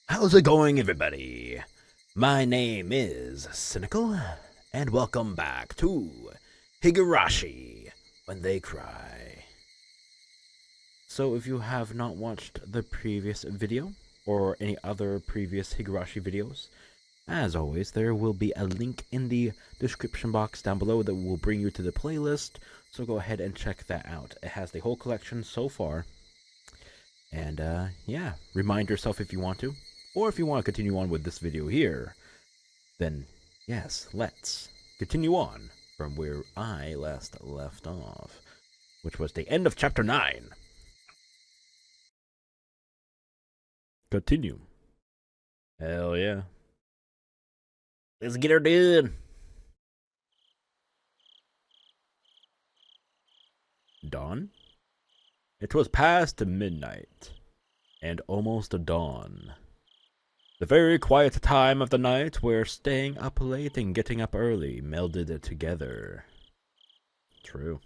How's it going, everybody? My name is Sinikle, and welcome back to Higurashi When They Cry. So if you have not watched the previous video, or any other previous Higurashi videos, as always, there will be a link in the description box down below that will bring you to the playlist, so go ahead and check that out. It has the whole collection so far, and yeah, remind yourself if you want to. Or if you want to continue on with this video here, then yes, let's continue on from where I last left off, which was the end of chapter 9. Continue. Hell yeah. Let's get her done. Dawn? It was past midnight, and almost dawn. The very quiet time of the night where staying up late and getting up early melded together. True.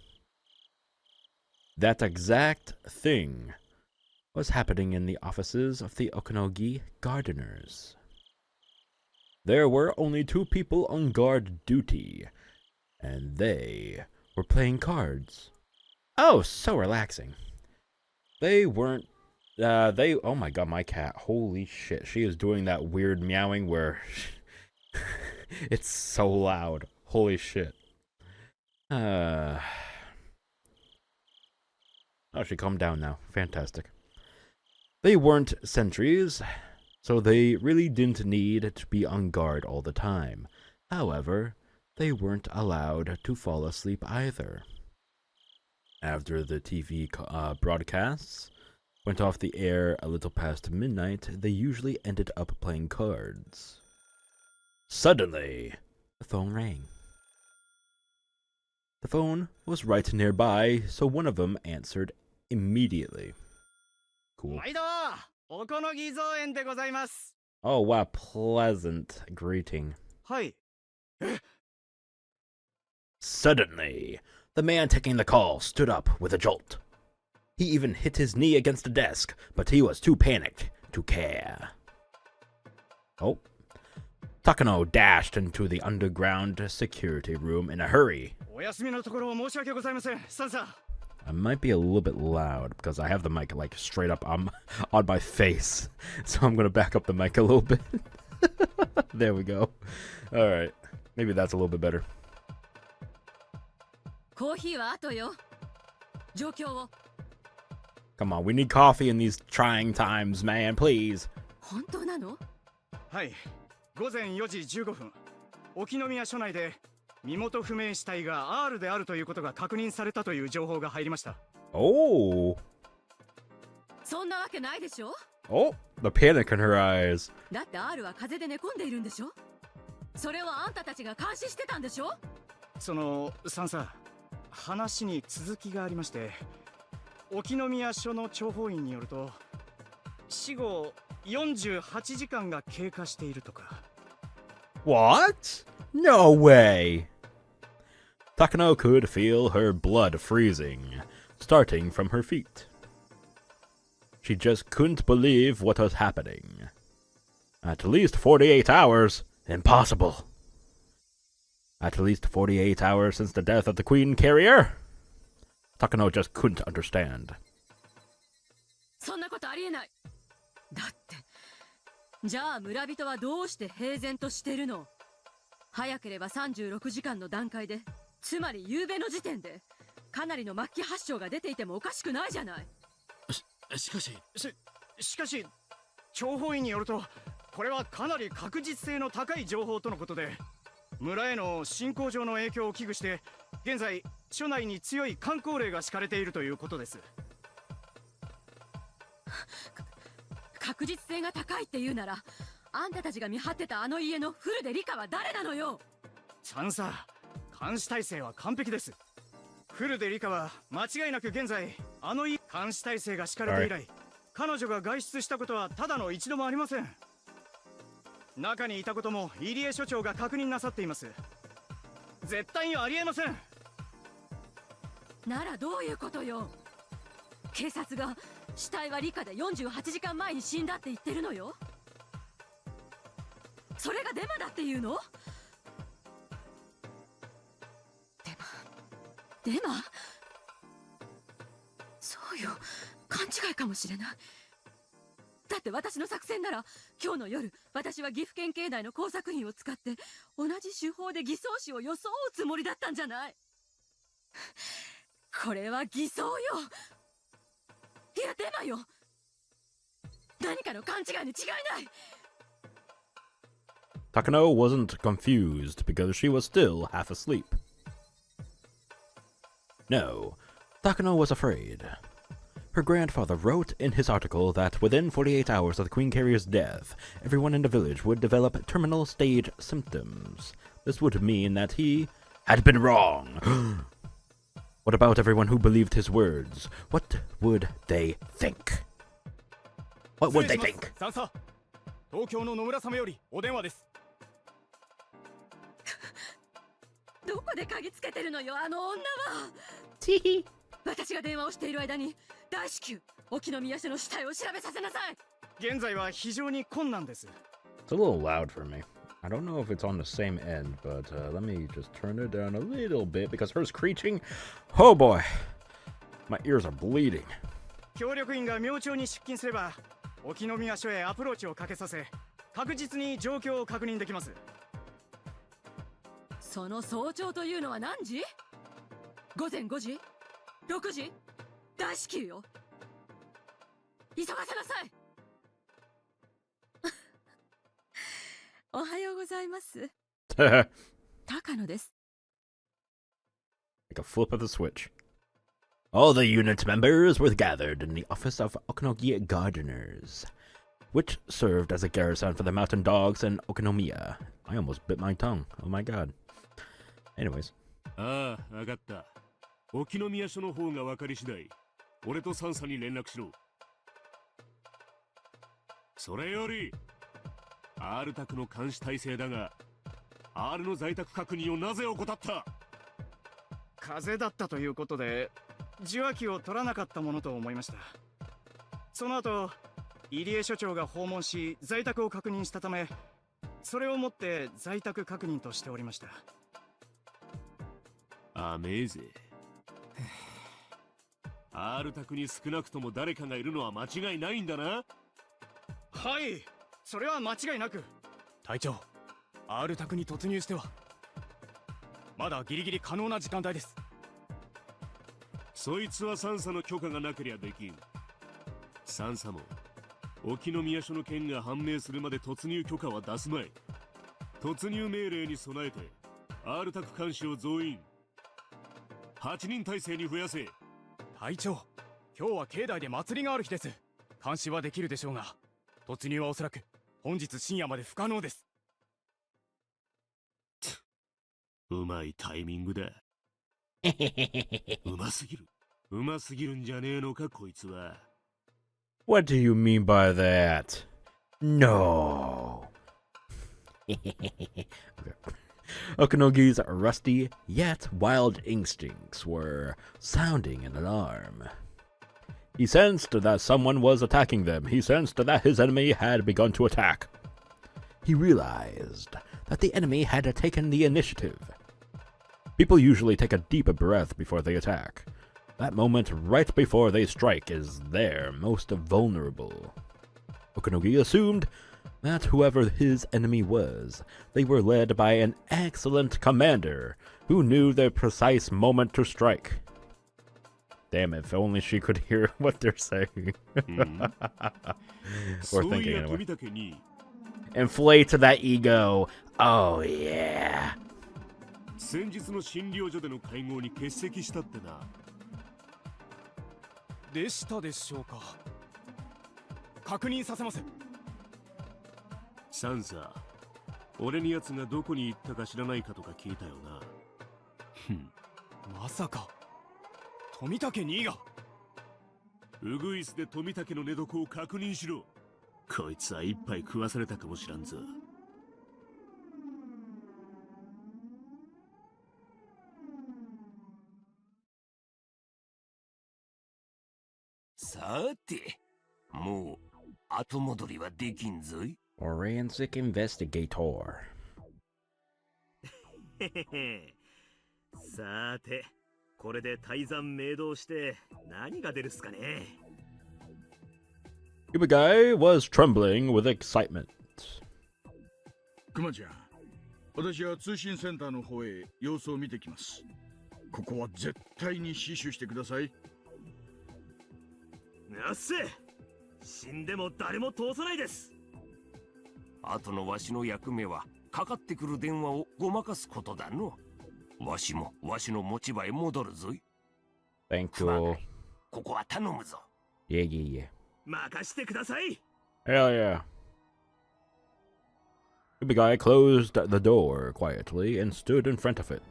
That exact thing was happening in the offices of the Okanogi gardeners. There were only 2 people on guard duty, and they were playing cards. Oh, so relaxing. They weren't oh my god, my cat, holy shit, she is doing that weird meowing where it's so loud, holy shit. Oh, she calmed down now, fantastic. They weren't sentries, so they really didn't need to be on guard all the time. However, they weren't allowed to fall asleep either. After the TV broadcasts went off the air a little past midnight, they usually ended up playing cards. Suddenly, the phone rang. The phone was right nearby, so one of them answered immediately. Cool. Oh wow, pleasant greeting. Suddenly, the man taking the call stood up with a jolt. He even hit his knee against the desk, but he was too panicked to care. Oh. Takano dashed into the underground security room in a hurry. I might be a little bit loud because I have the mic like straight up on my face. So I'm going to back up the mic a little bit. There we go. Alright. Maybe that's a little bit better. Come on, we need coffee in these trying times, man, please. 本当なの？はい、午前4時15分、沖宮署内で身元不明死体が R であるということが確認されたという情報が入りました。Oh. そんなわけないでしょ？ Oh, the panic in her eyes. だって R は風邪で寝込んでいるんでしょ？それはあんたたちが監視してたんでしょ？その、さんさ、話に続きがありまして。沖宮署の諜報員によると死後48時間が経過しているとか。 What? No way! Takano could feel her blood freezing, starting from her feet. She just couldn't believe what was happening. At least 48 hours? Impossible. At least 48 hours since the death of the Queen Carrier? Takano just couldn't understand. そんなことありえない。だって、じゃあ村人はどうして平然としてるの？早ければ36時間の段階で、つまり夕べの時点で、かなりの末期発症が出ていてもおかしくないじゃない。しかし、諜報員によると、これはかなり確実性の高い情報とのことで、村への進行上の影響を危惧して、現在署内に強い箝口令が敷かれているということです。確実性が高いって言うなら、あんたたちが見張ってたあの家のフルデリカは誰なのよ？さんさ、監視体制は完璧です。フルデリカは間違いなく現在あの監視体制が敷かれて以来、彼女が外出したことはただの一度もありません。中にいたことも入江署長が確認なさっています。絶対にありえません。ならどういうことよ？警察が死体は理科で48時間前に死んだって言ってるのよ。それがデマだっていうの？デマ？そうよ、勘違いかもしれない。だって私の作戦なら、今日の夜私は岐阜県警内の工作員を使って同じ手法で偽装師を装うつもりだったんじゃない。これは偽装よ。いやデマよ。何かの勘違いに違いない。 Takano wasn't confused because she was still half asleep. No, Takano was afraid. Her grandfather wrote in his article that within 48 hours of the Queen Carrier's death, everyone in the village would develop terminal stage symptoms. This would mean that he had been wrong. What about everyone who believed his words? What would they think? What would they think? 東京の野村様よりお電話です。どこで嗅ぎつけてるのよ、あの女は。私が電話をしている間に大至急沖宮署の死体を調べさせなさい。現在は非常に困難です。 It's a little loud for me. I don't know if it's on the same end, but let me just turn it down a little bit because hers screeching. Oh boy, my ears are bleeding. 協力員が明朝に出勤すれば沖宮署へアプローチをかけさせ、確実に状況を確認できます。その早朝というのは何時？午前5時？6時？大至急よ。急がせなさい。おはようございます。高野です。 Like a flip of the switch. All the unit members were gathered in the office of Okinogi Gardeners, which served as a garrison for the mountain dogs in Okinomiya. I almost bit my tongue. Oh my god. Anyways. ああ、わかった。沖宮署の方が分かり次第、俺とサンサに連絡しろ。それより、R 宅の監視体制だが、R の在宅確認をなぜ怠った？風邪だったということで、受話器を取らなかったものと思いました。その後、入江署長が訪問し、在宅を確認したため、それをもって在宅確認としておりました。あめえぜ。R 宅に少なくとも誰かがいるのは間違いないんだな。はい、それは間違いなく。隊長、R 宅に突入してはまだギリギリ可能な時間帯です。そいつはサンサの許可がなけりゃできん。サンサも沖宮署の件が判明するまで突入許可は出すまい。突入命令に備えて R 宅監視を増員、8人体制に増やせ。隊長、今日は境内で祭りがある日です。監視はできるでしょうが、突入はおそらく本日深夜まで不可能です。うまいタイミングだ。うますぎる。うますぎるんじゃねえのか、こいつは。What do you mean by that? No. Okinogi's rusty yet wild instincts were sounding an alarm. He sensed that someone was attacking them. He sensed that his enemy had begun to attack. He realized that the enemy had taken the initiative. People usually take a deep breath before they attack. That moment right before they strike is their most vulnerable. Okinogi assumed that whoever his enemy was, they were led by an excellent commander who knew the precise moment to strike. Damn, if only she could hear what they're saying. Or thinking anyway. Inflate that ego. Oh yeah. 先日の診療所での会合に欠席したってな。でしたでしょうか。確認させます。サンサ、俺に奴がどこに行ったか知らないかとか聞いたよな。ふん。まさか富武兄が。ウグイスで富武の寝床を確認しろ。こいつは一杯食わされたかもしらんぞ。さて、もう後戻りはできんぞい。Forensic investigator. さて、これで泰山明堂して何が出るっすかね。Ubigai was trembling with excitement. クマちゃん、私は通信センターの方へ様子を見てきます。ここは絶対に死守してください。なっせ、死んでも誰も通さないです。後のわしの役目はかかってくる電話をごまかすことだの。わしもわしの持ち場へ戻るぞい。 Thank you. ここは頼むぞ。 Yeah, yeah, yeah. 任してください。 Hell yeah. Ubigai closed the door quietly and stood in front of it.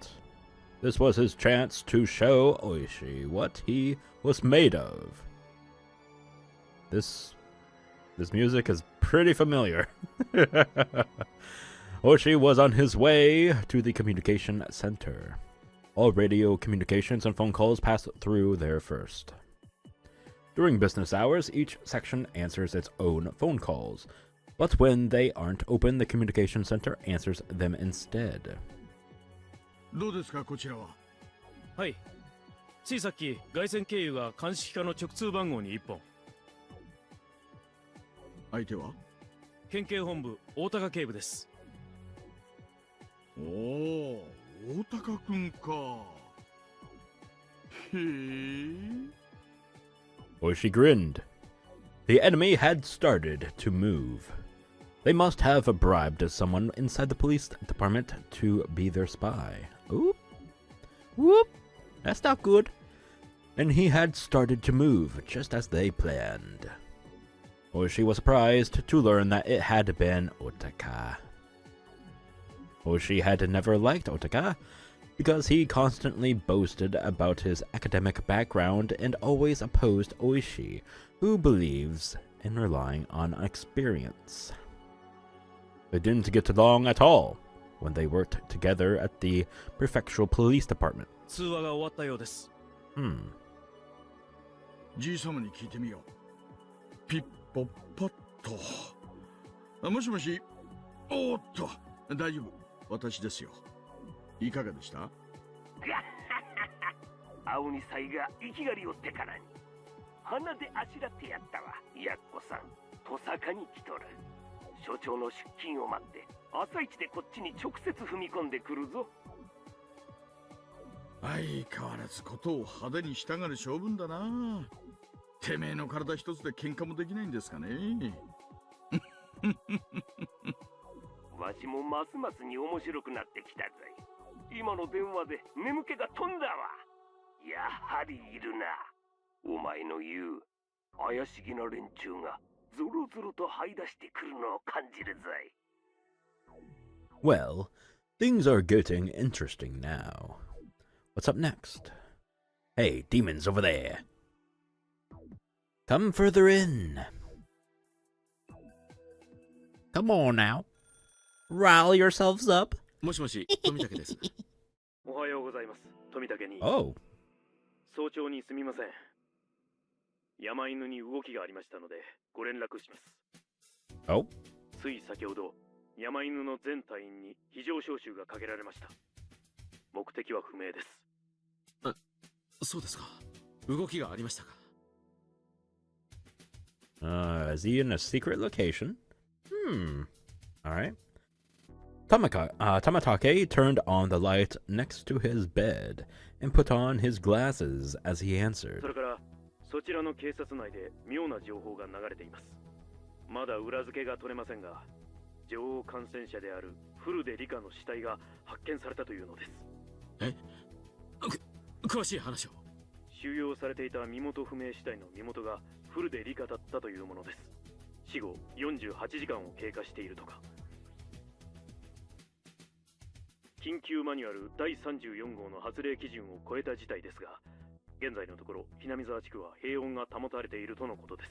This was his chance to show Oishi what he was made of. This music is pretty familiar. Oishi was on his way to the communication center. All radio communications and phone calls pass through there first. During business hours, each section answers its own phone calls, but when they aren't open, the communication center answers them instead. どうですか、こちらは。はい。ついさっき外線経由が鑑識課の直通番号に1本。相手は？県警本部大高警部です。おお、大高くんか。へえ。Oishi grinned. The enemy had started to move. They must have bribed someone inside the police department to be their spy. Oop. Whoop. That's not good. And he had started to move just as they planned. Oishi was surprised to learn that it had been Otaka. Oishi had never liked Otaka because he constantly boasted about his academic background and always opposed Oishi, who believes in relying on experience. They didn't get along at all when they worked together at the prefectural police department. 通話が終わったようです。じい様に聞いてみよう。ピッポッパッと。あ、もしもし。おーっと、大丈夫。私ですよ。いかがでした？青に才が生きがりをってからに鼻であしらってやったわ。やっこさん、とさかに来とる。所長の出勤を待って朝一でこっちに直接踏み込んでくるぞ。相変わらずことを派手にしたがる性分だな。てめえの体一つで喧嘩もできないんですかね。わしもますますに面白くなってきたぜ。今の電話で眠気が飛んだわ。やはりいるな。お前の言う怪しげな連中がゾロゾロと這い出してくるのを感じるぜ。Well, things are getting interesting now. What's up next? Hey, demons over there. Come further in. Come on now. Rile yourselves up. もしもし、富武です。おはようございます。富武に。Oh. 早朝にすみません。山犬に動きがありましたのでご連絡します。Oh. つい先ほど山犬の全隊員に非常招集がかけられました。目的は不明です。そうですか。動きがありましたか。Is he in a secret location? Alright. Tamatake turned on the light next to his bed and put on his glasses as he answered. それからそちらの警察内で妙な情報が流れています。まだ裏付けが取れませんが、女王感染者であるフルデリカの死体が発見されたというのです。え？詳しい話を。収容されていた身元不明死体の身元がフルデリカだったというものです。死後48時間を経過しているとか。緊急マニュアル第34号の発令基準を超えた事態ですが、現在のところ南沢地区は平穏が保たれているとのことです。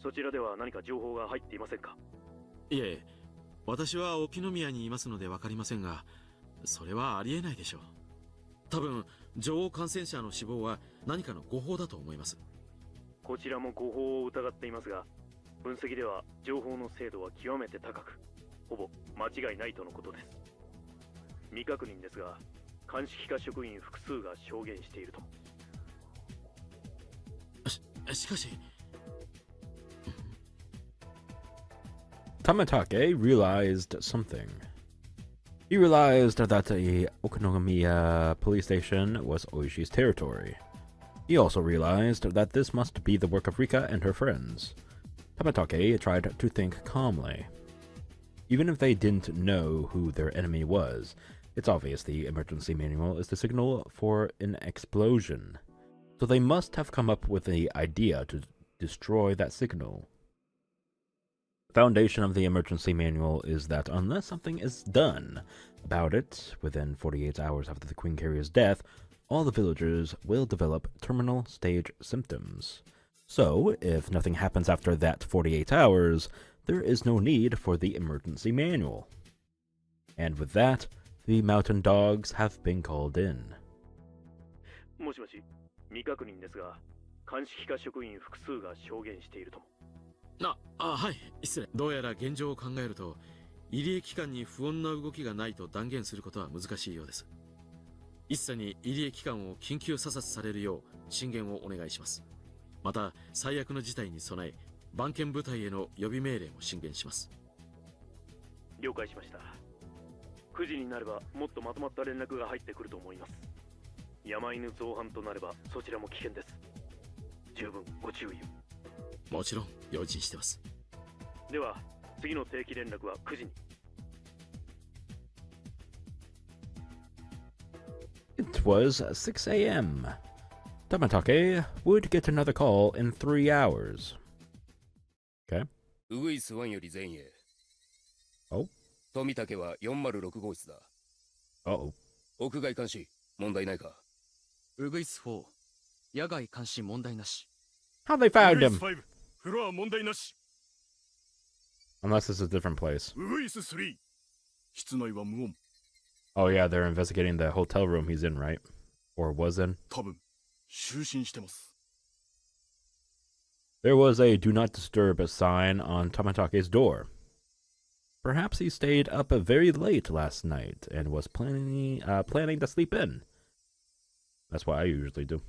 そちらでは何か情報が入っていませんか？いえ、私は沖宮にいますので分かりませんが、それはありえないでしょう。多分女王感染者の死亡は何かの誤報だと思います。こちらも誤報を疑っていますが、分析では情報の精度は極めて高く、ほぼ間違いないとのことです。未確認ですが、鑑識課職員複数が証言していると。しかし Tamatake realized something. He realized that the Okonomiya police station was Oishi's territory. He also realized that this must be the work of Rika and her friends. Tamatake tried to think calmly. Even if they didn't know who their enemy was, it's obvious the emergency manual is the signal for an explosion. So they must have come up with the idea to destroy that signal. The foundation of the emergency manual is that unless something is done about it within 48 hours after the Queen Carrier's death, all the villagers will develop terminal stage symptoms. So, if nothing happens after that 48 hours, there is no need for the emergency manual. And with that, the mountain dogs have been called in. もしもし、未確認ですが、鑑識課職員複数が証言しているとも。はい、失礼。どうやら現状を考えると、入江機関に不穏な動きがないと断言することは難しいようです。一切に入江機関を緊急査察されるよう進言をお願いします。また、最悪の事態に備え、番犬部隊への予備命令も進言します。了解しました。9時になればもっとまとまった連絡が入ってくると思います。山犬造反となればそちらも危険です。十分ご注意を。もちろん用心してます。では次の定期連絡は9時に。It was 6 a.m. Tamatake would get another call in 3 hours. Okay. ウグイス1より前へ。お富武は406号室だ。Uh-oh. 屋外監視、問題ないか。ウグイス4、野外監視問題なし。How they found him? 5、フロア問題なし。Unless it's a different place. ウグイス3、室内は無音。Oh yeah, they're investigating the hotel room he's in, right? Or was in? 多分、就寝してます。There was a do not disturb sign on Tamatake's door. Perhaps he stayed up very late last night and was planning to sleep in. That's what I usually do.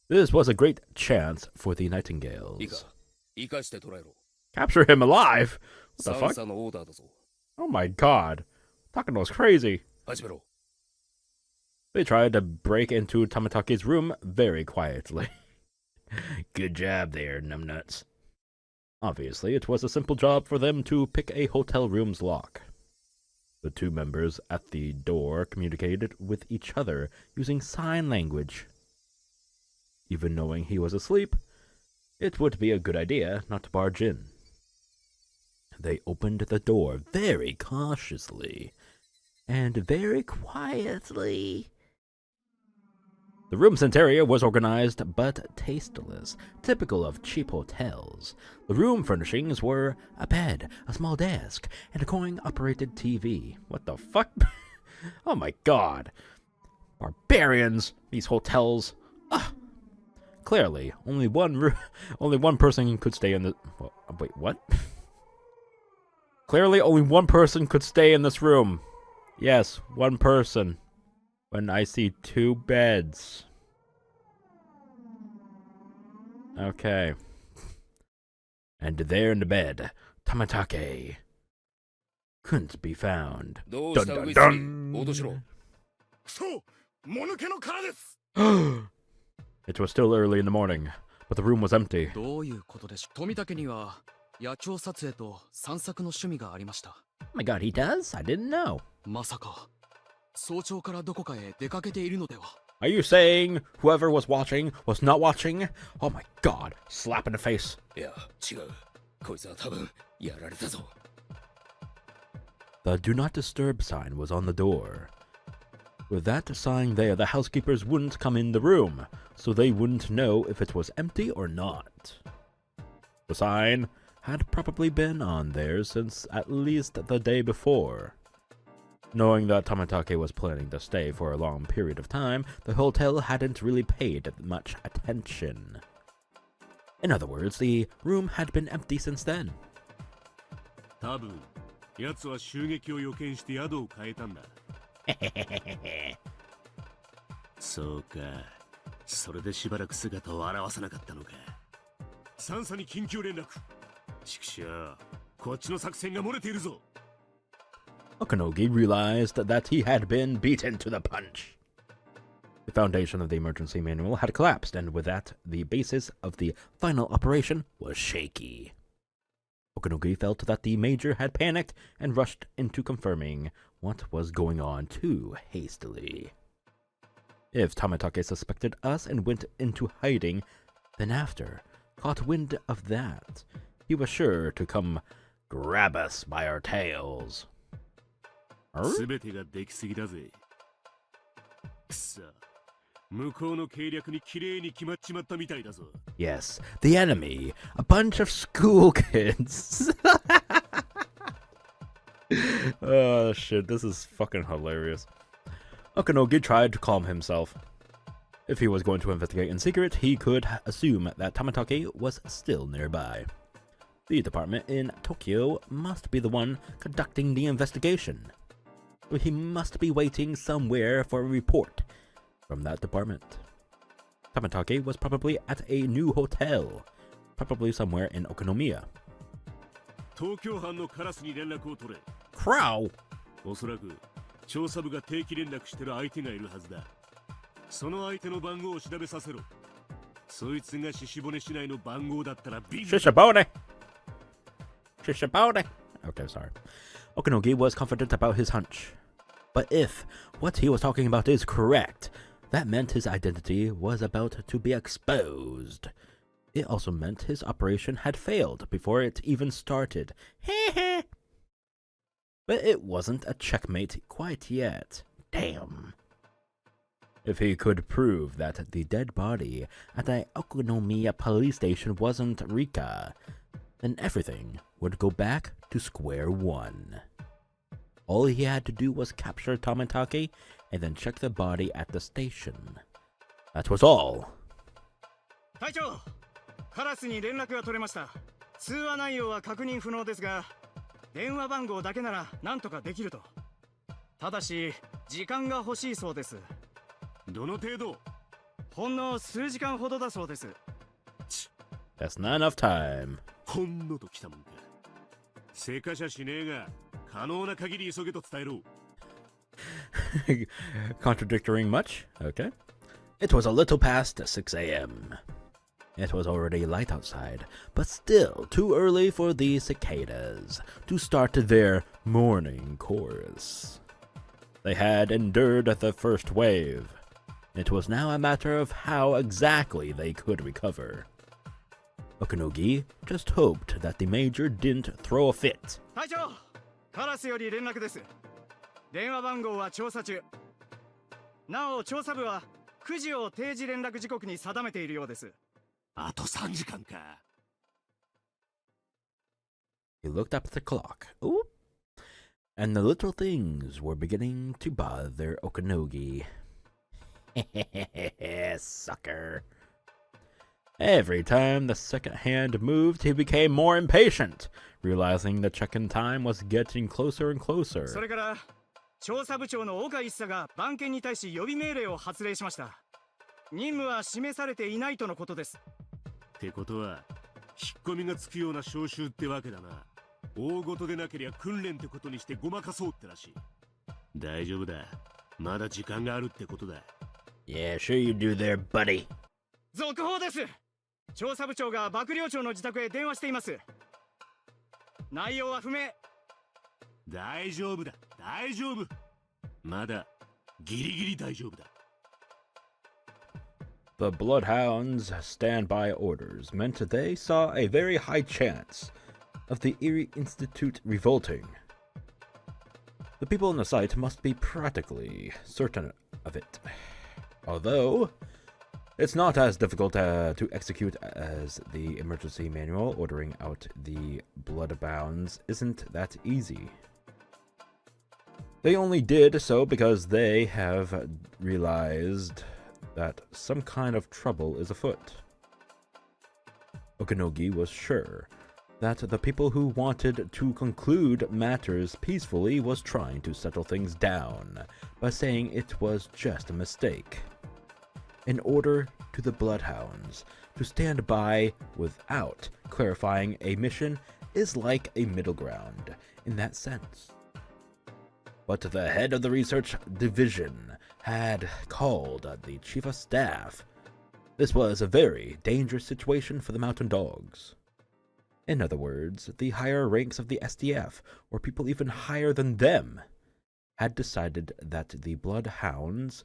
This was a great chance for the Nightingales. いいか、生かして捕らえろ。 Capture him alive? What the サン fuck? サのオーダーだぞ。 Oh my god. Takano's crazy. 始めろ。 They tried to break into Tamatake's room very quietly. Good job there, numbnuts. Obviously, it was a simple job for them to pick a hotel room's lock. The two members at the door communicated with each other using sign language. Even knowing he was asleep, it would be a good idea not to barge in. They opened the door very cautiously and very quietly. The room's interior was organized but tasteless, typical of cheap hotels. The room furnishings were a bed, a small desk, and a coin-operated TV. What the fuck? Oh my god. Barbarians, these hotels. Ugh. Clearly, only one person could stay in the... Wait, what? Clearly, only one person could stay in this room. Yes, one person. When I see two beds. Okay. And there in the bed, Tamatake couldn't be found. どうした Dun, ウグ dun, イス3、応答しろ。 そう、もぬけの殻です。 It was still early in the morning, but the room was empty. どういうことでしょう。富武には野鳥撮影と散策の趣味がありました。 Oh my god, he does? I didn't know. まさか早朝からどこかへ出かけているのでは。 Are you saying whoever was watching was not watching? Oh my god, slap in the face. いや、違う。こいつは多分、やられたぞ。 The do not disturb sign was on the door. With that sign there, the housekeepers wouldn't come in the room, so they wouldn't know if it was empty or not. The sign had probably been on there since at least the day before. Knowing that Tamatake was planning to stay for a long period of time, the hotel hadn't really paid much attention. In other words, the room had been empty since then. 多分奴は襲撃を予見して宿を変えたんだ。そうか、それでしばらく姿を現さなかったのか。三佐に緊急連絡。畜生、こっちの作戦が漏れているぞ。Okanogi realized that he had been beaten to the punch. The foundation of the emergency manual had collapsed, and with that, the basis of the final operation was shaky. Okanogi felt that the major had panicked and rushed into confirming what was going on too hastily. If Tamatake suspected us and went into hiding, then after, caught wind of that, he was sure to come grab us by our tails. 全てができすぎだぜ。くそ、向こうの計略に綺麗に決まっちまったみたいだぞ。Yes, the enemy, a bunch of school kids. Oh shit, this is fucking hilarious. Okanogi tried to calm himself. If he was going to investigate in secret, he could assume that Tamatake was still nearby. The department in Tokyo must be the one conducting the investigation. He must be waiting somewhere for a report from that department. Tamatake was probably at a new hotel, probably somewhere in Okonomiya. Crow! おそらく調査部が定期連絡してる相手がいるはずだ。その相手の番号を調べさせろ。そいつがシシボネ市内の番号だったらビン。Shishibone! Shishibone! Okay, sorry. Okanogi was confident about his hunch. But if what he was talking about is correct, that meant his identity was about to be exposed. It also meant his operation had failed before it even started. But it wasn't a checkmate quite yet. Damn. If he could prove that the dead body at the Okonomiya police station wasn't Rika, then everything would go back to square one. All he had to do was capture Tamatake and then check the body at the station. That was all. 隊長、カラスに連絡が取れました。通話内容は確認不能ですが、電話番号だけなら何とかできると。ただし、時間が欲しいそうです。どの程度？ほんの数時間ほどだそうです。That's not enough time. ほんのと来たもんか。せかしゃしねえが、可能な限り急げと伝えろ。Contradicting much? Okay. It was a little past 6 a.m. It was already light outside, but still too early for the cicadas to start their morning chorus. They had endured the first wave. It was now a matter of how exactly they could recover. Okanogi just hoped that the major didn't throw a fit. 隊長、カラスより連絡です。電話番号は調査中。なお、調査部は9時を定時連絡時刻に定めているようです。あと3時間か。He looked up at the clock. Ooh. And the little things were beginning to bother Okanogi. Sucker. Every time the second hand moved, he became more impatient, realizing the check-in time was getting closer and closer. それから、調査部長の岡一佐が番犬に対し予備命令を発令しました。任務は示されていないとのことです。ってことは、引っ込みがつくような招集ってわけだな。大事でなけりゃ訓練ってことにしてごまかそうってらしい。大丈夫だ。まだ時間があるってことだ。Yeah, sure you do there, buddy. 続報です。調査部長が幕僚長の自宅へ電話しています。内容は不明。大丈夫だ。大丈夫。まだギリギリ大丈夫だ。The Bloodhounds' standby orders meant they saw a very high chance of the Erie Institute revolting. The people on the site must be practically certain of it. Although, it's not as difficult to execute as the emergency manual ordering out the Bloodhounds isn't that easy. They only did so because they have realized that some kind of trouble is afoot. Okanogi was sure that the people who wanted to conclude matters peacefully was trying to settle things down by saying it was just a mistake. In order to the Bloodhounds, to stand by without clarifying a mission is like a middle ground in that sense. But the head of the research division had called the chief of staff. This was a very dangerous situation for the Mountain Dogs. In other words, the higher ranks of the SDF, or people even higher than them, had decided that the Bloodhounds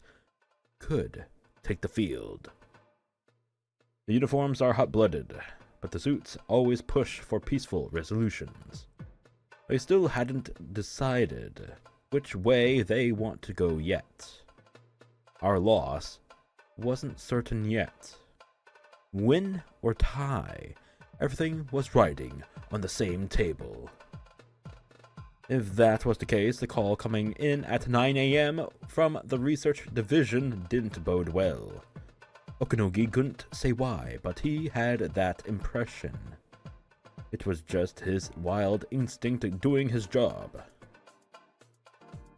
could take the field. The uniforms are hot-blooded, but the suits always push for peaceful resolutions. They still hadn't decided which way they want to go yet. Our loss wasn't certain yet. Win or tie, everything was riding on the same table. If that was the case, the call coming in at 9 a.m. from the research division didn't bode well. Okanogi couldn't say why, but he had that impression. It was just his wild instinct doing his job.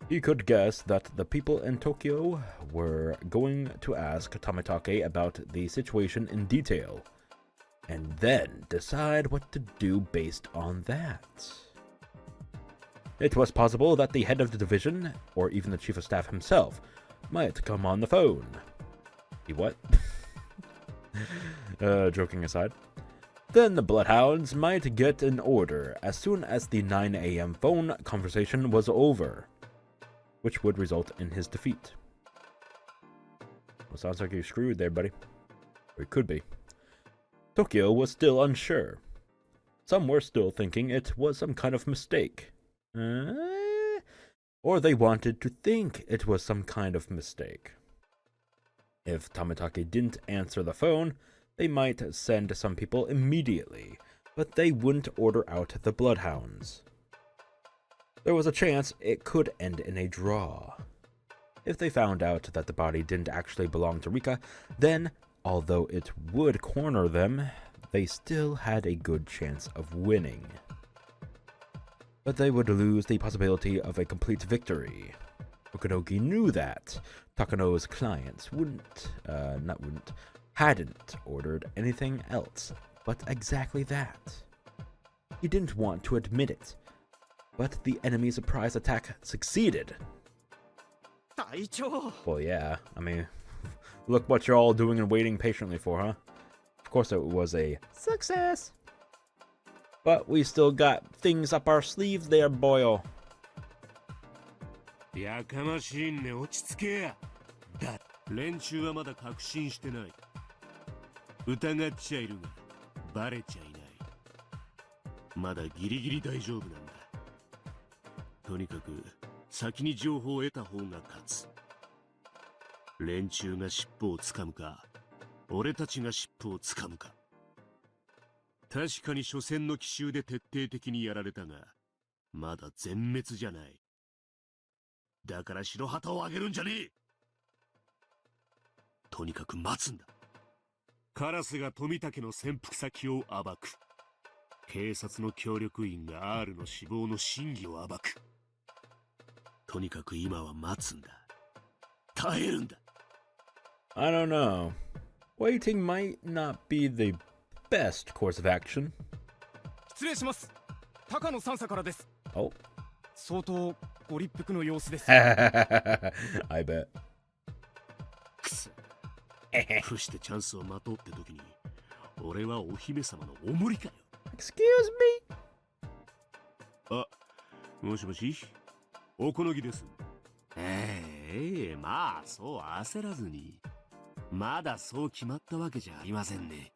He could guess that the people in Tokyo were going to ask Tamitake about the situation in detail, and then decide what to do based on that. It was possible that the head of the division, or even the chief of staff himself, might come on the phone. He what? Joking aside. Then the Bloodhounds might get an order as soon as the 9 a.m. phone conversation was over, which would result in his defeat. Well, sounds like you're screwed there, buddy. Or it could be. Tokyo was still unsure. Some were still thinking it was some kind of mistake. Or they wanted to think it was some kind of mistake. If Tamitake didn't answer the phone, they might send some people immediately, but they wouldn't order out the Bloodhounds. There was a chance it could end in a draw. If they found out that the body didn't actually belong to Rika, then, although it would corner them, they still had a good chance of winning. But they would lose the possibility of a complete victory. Okanogi knew that. Takano's clients hadn't ordered anything else but exactly that. He didn't want to admit it, but the enemy's surprise attack succeeded. Well, yeah, I mean, look what you're all doing and waiting patiently for, huh? Of course it was a success. But we still got things up our sleeves there, boyo. やかましいね、落ち着けや。だ、連中はまだ確信してない。疑っちゃいるが、バレちゃいない。まだギリギリ大丈夫なんだ。とにかく、先に情報を得た方が勝つ。連中が尻尾をつかむか、俺たちが尻尾をつかむか。確かに初戦の奇襲で徹底的にやられたが、まだ全滅じゃない。だから白旗を上げるんじゃねえ。とにかく待つんだ。カラスが富武の潜伏先を暴く。警察の協力員が R の死亡の真偽を暴く。とにかく今は待つんだ。耐えるんだ。I don't know. Waiting might not be the best course of action. 失礼します。高野三佐からです。Oh. 相当ご立腹の様子です。I bet. くそ。伏してチャンスを待とうって時に、俺はお姫様のおもりかよ。Excuse me? あ、もしもし、おこのぎです。まあそう焦らずに。まだそう決まったわけじゃありませんね。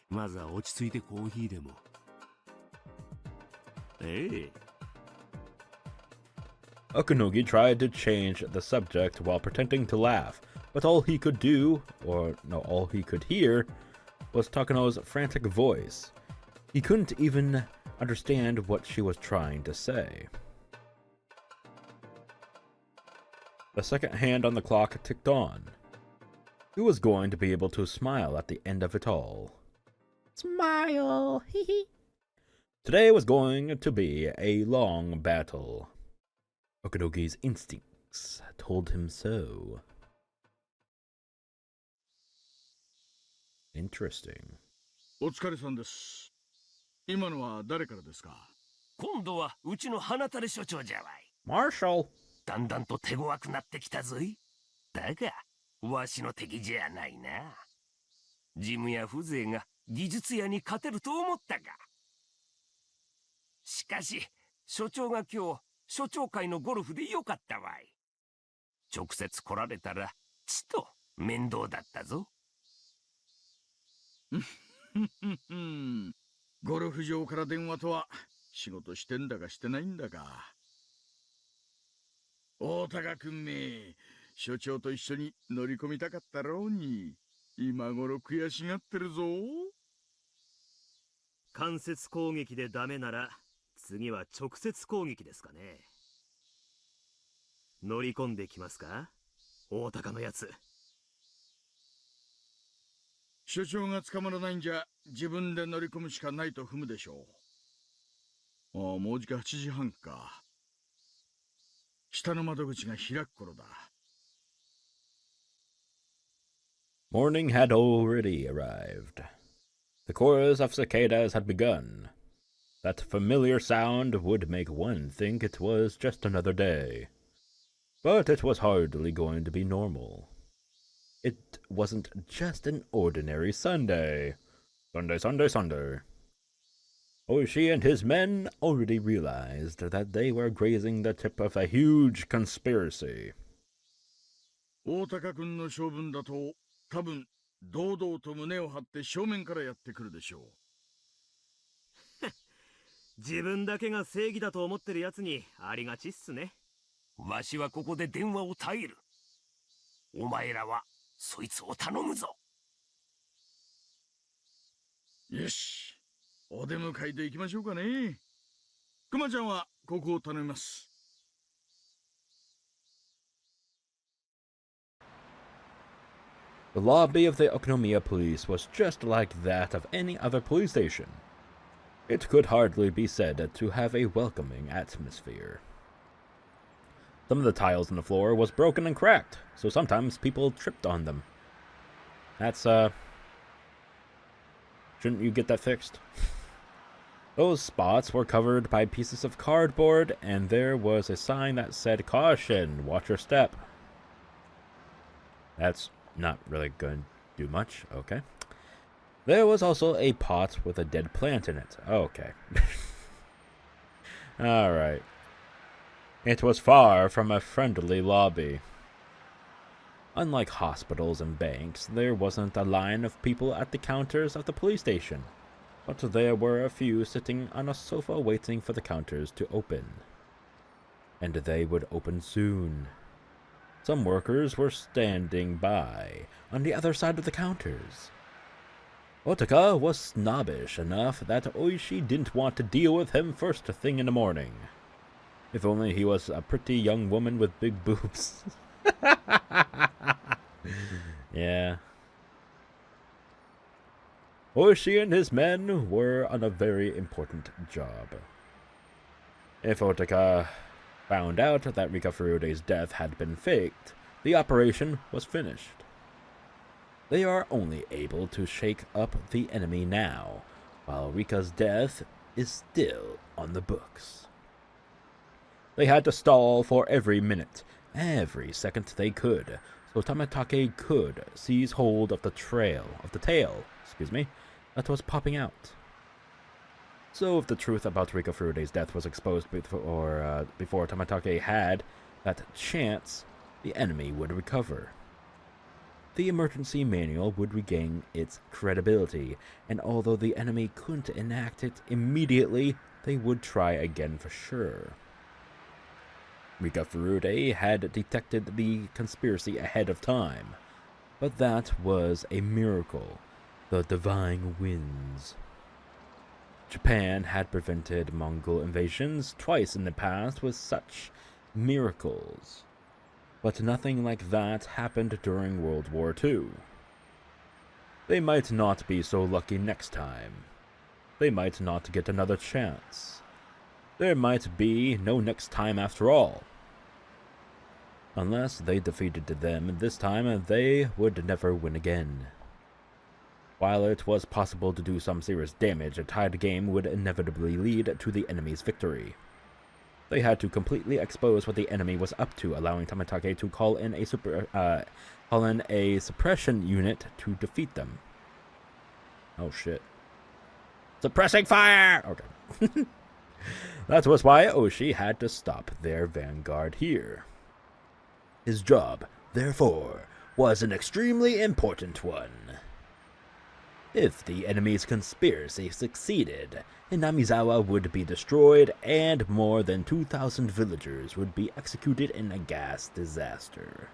まずは落ち着いてコーヒーでも。Okanogi tried to change the subject while pretending to laugh, but all he could do, or no, all he could hear, was Takano's frantic voice. He couldn't even understand what she was trying to say. The second hand on the clock ticked on. Who was going to be able to smile at the end of it all? Smile! Hee hee! Today was going to be a long battle. Okadogi's instincts told him so. Interesting. お疲れさんです。今のは誰からですか？今度はうちの花垂所長じゃわい。Marshall! だんだんと手強くなってきたぞい。だが、わしの敵じゃないな。事務や風情が技術屋に勝てると思ったか。しかし、所長が今日、所長会のゴルフでよかったわい。直接来られたら、ちと面倒だったぞ。ゴルフ場から電話とは仕事してんだかしてないんだか。大高君め、所長と一緒に乗り込みたかったろうに、今頃悔しがってるぞ。間接攻撃でダメなら次は直接攻撃ですかね。乗り込んできますか、大高のやつ。所長が捕まらないんじゃ自分で乗り込むしかないと踏むでしょう。ああ、もうじか8時半か。下の窓口が開く頃だ。Morning had already arrived. The chorus of cicadas had begun. That familiar sound would make one think it was just another day. But it was hardly going to be normal. It wasn't just an ordinary Sunday. Sunday. Oishi and his men already realized that they were grazing the tip of a huge conspiracy. 大高君の性分だと多分堂々と胸を張って正面からやってくるでしょう。自分だけが正義だと思ってるやつにありがちっすね。わしはここで電話を耐える。お前らはそいつを頼むぞ。よし、お出迎えで行きましょうかね。クマちゃんはここを頼みます。The lobby of the Okonomiya police was just like that of any other police station. It could hardly be said to have a welcoming atmosphere. Some of the tiles on the floor was broken and cracked, so sometimes people tripped on them. That's, shouldn't you get that fixed? Those spots were covered by pieces of cardboard, and there was a sign that said, "Caution, watch your step." That's not really going to do much, okay. There was also a pot with a dead plant in it. Okay. Alright. It was far from a friendly lobby. Unlike hospitals and banks, there wasn't a line of people at the counters of the police station, but there were a few sitting on a sofa waiting for the counters to open. And they would open soon. Some workers were standing by on the other side of the counters. Otaka was snobbish enough that Oishi didn't want to deal with him first thing in the morning. If only he was a pretty young woman with big boobs. Yeah. Oishi and his men were on a very important job. If Otaka found out that Rika Furude's death had been faked, the operation was finished. They are only able to shake up the enemy now, while Rika's death is still on the books. They had to stall for every minute, every second they could, so Tamatake could seize hold of the tail, that was popping out. So if the truth about Rika Furude's death was exposed before Tamatake had that chance, the enemy would recover. The emergency manual would regain its credibility, and although the enemy couldn't enact it immediately, they would try again for sure. Rika Furude had detected the conspiracy ahead of time, but that was a miracle. The divine winds. Japan had prevented Mongol invasions twice in the past with such miracles. But nothing like that happened during World War II. They might not be so lucky next time. They might not get another chance. There might be no next time after all. Unless they defeated them this time, they would never win again. While it was possible to do some serious damage, a tied game would inevitably lead to the enemy's victory. They had to completely expose what the enemy was up to, allowing Tamatake to call in a suppression unit to defeat them. Oh shit. Suppressing fire! Okay. That was why Oshi had to stop their vanguard here. His job, therefore, was an extremely important one. If the enemy's conspiracy succeeded, Hinamizawa would be destroyed and more than 2,000 villagers would be executed in a gas disaster.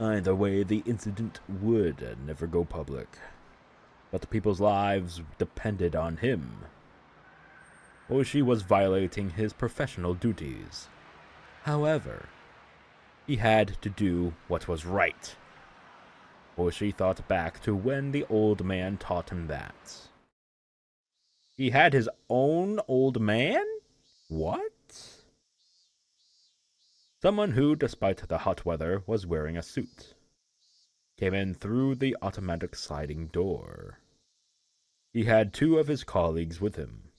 Either way, the incident would never go public, but the people's lives depended on him. Oshi was violating his professional duties. However, he had to do what was right. Oshi thought back to when the old man taught him that. He had his own old man? What? Someone who, despite the hot weather, was wearing a suit, came in through the automatic sliding door. He had two of his colleagues with him.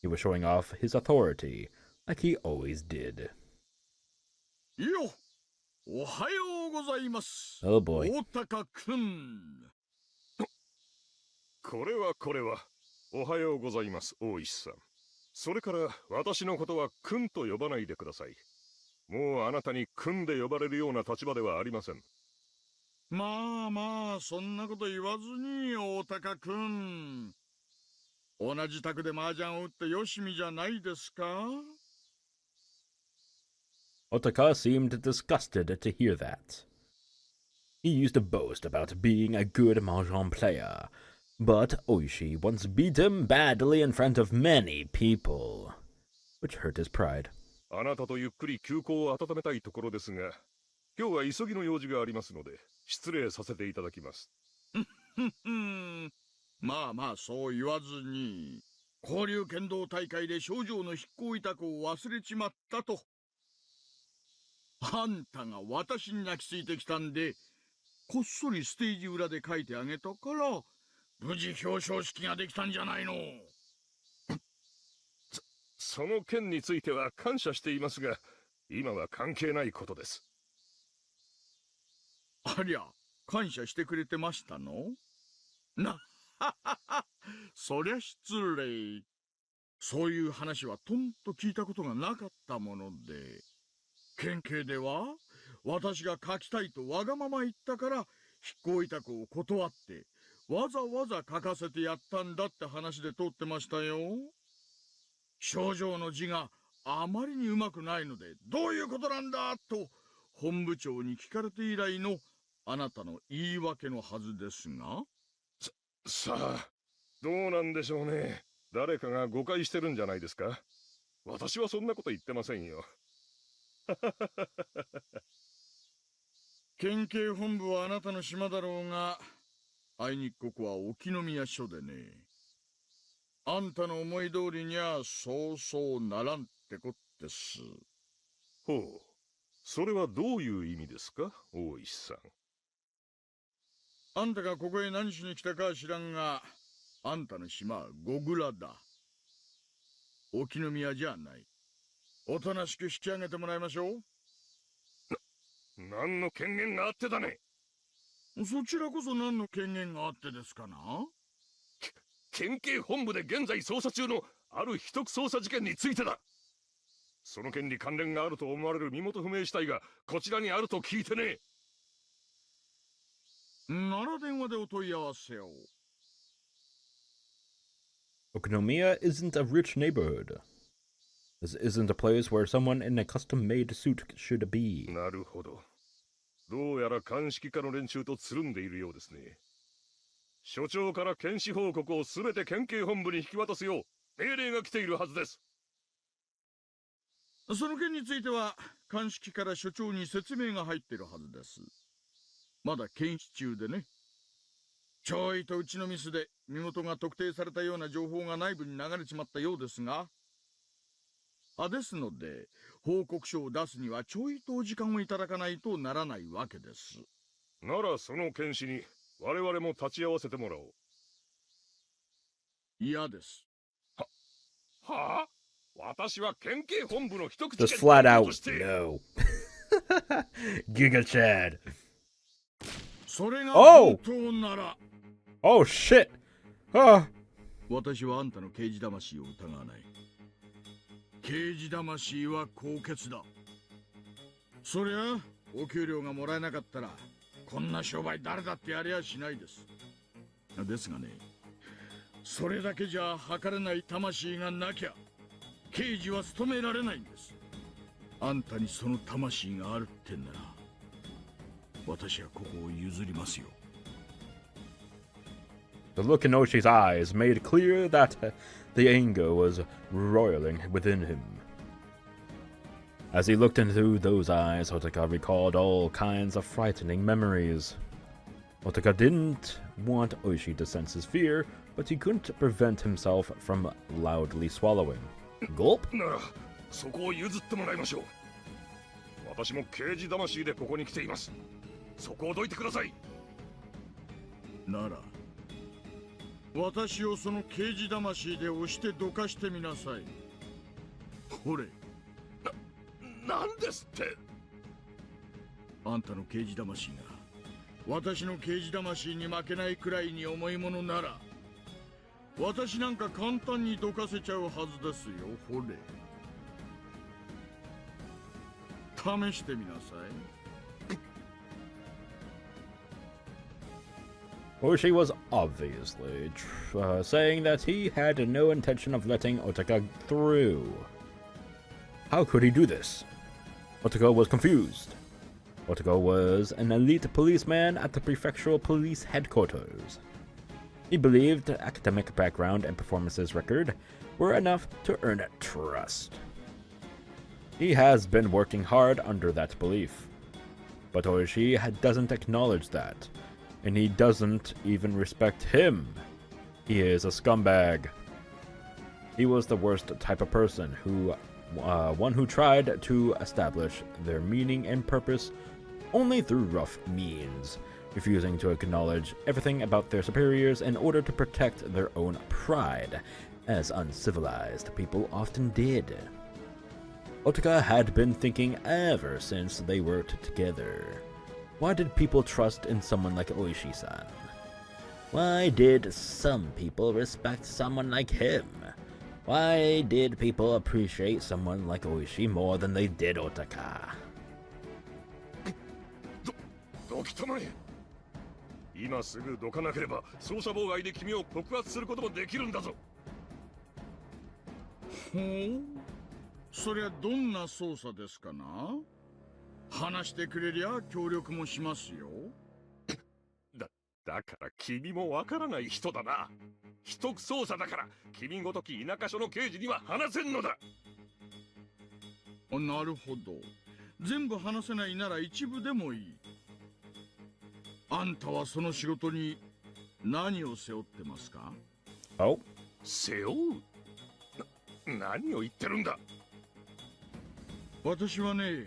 He was showing off his authority, like he always did. Yo! おはようございます。 Oh boy. 大高くん。これは。おはようございます、大石さん。それから私のことはくんと呼ばないでください。もうあなたにくんで呼ばれるような立場ではありません。まあまあ、そんなこと言わずに、大高くん。同じ宅で麻雀を打ってよしみじゃないですか? Otaka seemed disgusted to hear that. He used to boast about being a good mahjong player, but Oishi once beat him badly in front of many people, which hurt his pride. あなたとゆっくり休校を温めたいところですが、今日は急ぎの用事がありますので、失礼させていただきます。まあまあ、そう言わずに、交流剣道大会で症状の筆行委託を忘れちまったと。あんたが私に泣きついてきたんで、こっそりステージ裏で書いてあげたから、無事表彰式ができたんじゃないの。その件については感謝していますが、今は関係ないことです。ありゃ、感謝してくれてましたの？そりゃ失礼。そういう話はとんと聞いたことがなかったもので。県警では私が書きたいとわがまま言ったから筆行委託を断ってわざわざ書かせてやったんだって話で通ってましたよ。症状の字があまりにうまくないのでどういうことなんだと本部長に聞かれて以来のあなたの言い訳のはずですが。さあ、どうなんでしょうね。誰かが誤解してるんじゃないですか。私はそんなこと言ってませんよ。県警本部はあなたの島だろうが、あいにくここは沖宮署でね。あんたの思い通りにはそうそうならんってこってす。ほう、それはどういう意味ですか、大石さん。あんたがここへ何しに来たかは知らんが、あんたの島はゴグラだ。沖宮じゃない。おとなしく引き上げてもらいましょう。何の権限があってだね。そちらこそ何の権限があってですかな。県警本部で現在捜査中のある秘匿捜査事件についてだ。その件に関連があると思われる身元不明死体がこちらにあると聞いてね。なら電話でお問い合わせを。Okunomiya isn't a rich neighborhood. This isn't a place where someone in a custom-made suit should be. なるほど。どうやら鑑識課の連中とつるんでいるようですね。所長から検視報告をすべて県警本部に引き渡すよう命令が来ているはずです。その件については鑑識から所長に説明が入ってるはずです。まだ検視中でね。ちょいとうちのミスで身元が特定されたような情報が内部に流れちまったようですが、ですので報告書を出すにはちょいと時間をいただかないとならないわけです。ならその検視に我々も立ち会わせてもらおう。嫌です。はあ？私は県警本部の一口 Just flat out no. Giga Chad. それが本当なら。Oh shit. Ah. 私はあんたの刑事魂を疑わない。刑事魂は高潔だ。そりゃお給料がもらえなかったらこんな商売誰だってやりゃしないです。ですがね、それだけじゃ測れない魂がなきゃ刑事は務められないんです。あんたにその魂があるってんなら私はここを譲りますよ。The look in Oshi's eyes made clear that the anger was roiling within him. As he looked into those eyes, Otaka recalled all kinds of frightening memories. Otaka didn't want Oshi to sense his fear, but he couldn't prevent himself from loudly swallowing. Gulp? ならそこを譲ってもらいましょう。私も刑事魂でここに来ています。そこをどいてください。なら私をその刑事魂で押してどかしてみなさい。ほれ。なんですって。あんたの刑事魂が私の刑事魂に負けないくらいに重いものなら私なんか簡単にどかせちゃうはずですよ。ほれ。試してみなさい。Oshi was obviously saying that he had no intention of letting Otaka through. How could he do this? Otaka was confused. Otaka was an elite policeman at the prefectural police headquarters. He believed academic background and performances record were enough to earn trust. He has been working hard under that belief. But Oshi doesn't acknowledge that. And he doesn't even respect him. He is a scumbag. He was the worst type of person one who tried to establish their meaning and purpose only through rough means, refusing to acknowledge everything about their superiors in order to protect their own pride, as uncivilized people often did. Otaka had been thinking ever since they worked together. Why did people trust in someone like Oishi-san? Why did some people respect someone like him? Why did people appreciate someone like Oishi more than they did Otaka? どきたまえ。今すぐどかなければ捜査妨害で君を告発することもできるんだぞ。ほう、そりゃどんな捜査ですかな。話してくれりゃ協力もしますよ。だから君もわからない人だな。秘匿捜査だから君ごとき田舎署の刑事には話せんのだ。なるほど。全部話せないなら一部でもいい。あんたはその仕事に何を背負ってますか？背負う？何を言ってるんだ。私はね、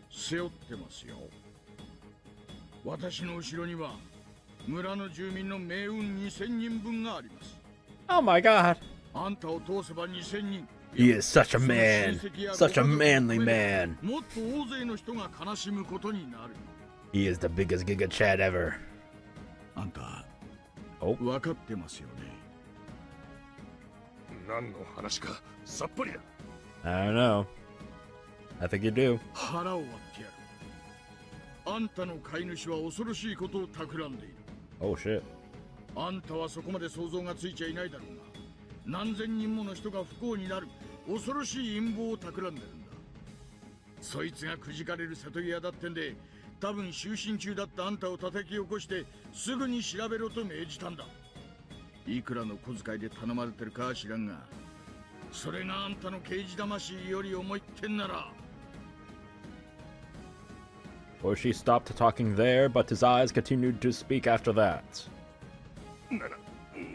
背負ってますよ。私の後ろには村の住民の命運2000人分があります。Oh my god. あんたを通せば2000人。He is such a man. Such a manly man. もっと大勢の人が悲しむことになる。He is the biggest Giga Chad ever. あんた、分かってますよね。何の話かさっぱりだ。I don't know. I think you do. 腹を割ってやる。あんたの飼い主は恐ろしいことを企んでいる。Oh shit. あんたはそこまで想像がついちゃいないだろうが、何千人もの人が不幸になる恐ろしい陰謀を企んでるんだ。そいつがくじかれる瀬戸際だってんで、多分就寝中だったあんたを叩き起こしてすぐに調べろと命じたんだ。いくらの小遣いで頼まれてるかは知らんが、それがあんたの刑事魂より重いってんなら。Oshi stopped talking there, but his eyes continued to speak after that.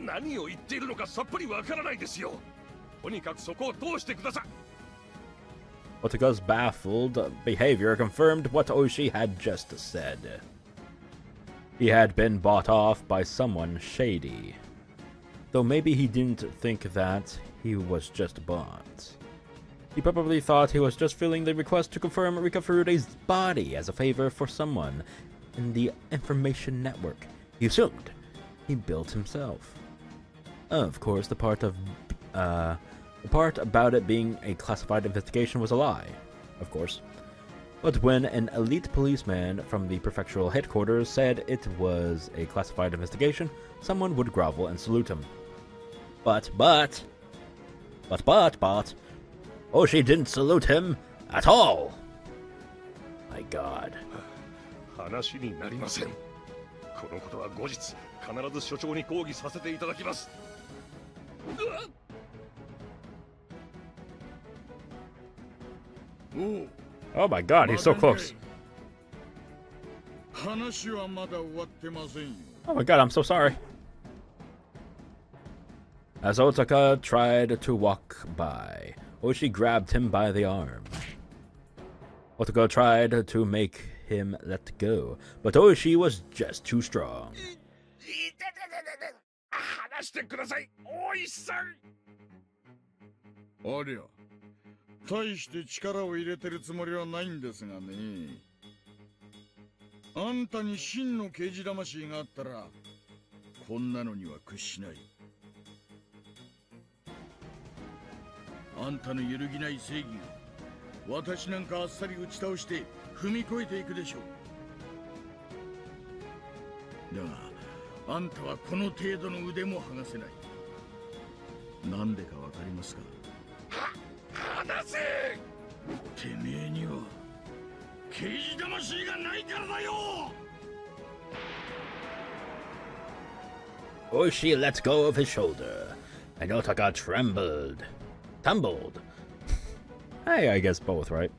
何を言っているのかさっぱりわからないですよ。とにかくそこを通してください。Otaka's baffled behavior confirmed what Oshi had just said. He had been bought off by someone shady. Though maybe he didn't think that he was just bought. He probably thought he was just filling the request to confirm Rika Furude's body as a favor for someone in the information network he assumed he built himself. Of course, the part about it being a classified investigation was a lie, of course. But when an elite policeman from the prefectural headquarters said it was a classified investigation, someone would grovel and salute him. But, Oshi didn't salute him at all. My God. 話になりません。このことは後日必ず所長に抗議させていただきます。Oh my God, he's so close. 話はまだ終わってませんよ。Oh my God, I'm so sorry. As Otaka tried to walk by, Oshi grabbed him by the arm. Otaka tried to make him let go, but Oshi was just too strong. 話してください、大石さん。ありゃ、大して力を入れてるつもりはないんですがね。あんたに真の刑事魂があったら、こんなのには屈しない。あんたの揺るぎない正義が、私なんかあっさり打ち倒して踏み越えていくでしょう。だが、あんたはこの程度の腕も剥がせない。なんでかわかりますか？話せ！てめえには刑事魂がないからだよ。Oshi let go of his shoulder, and Otaka tumbled. Hey, I guess both, right?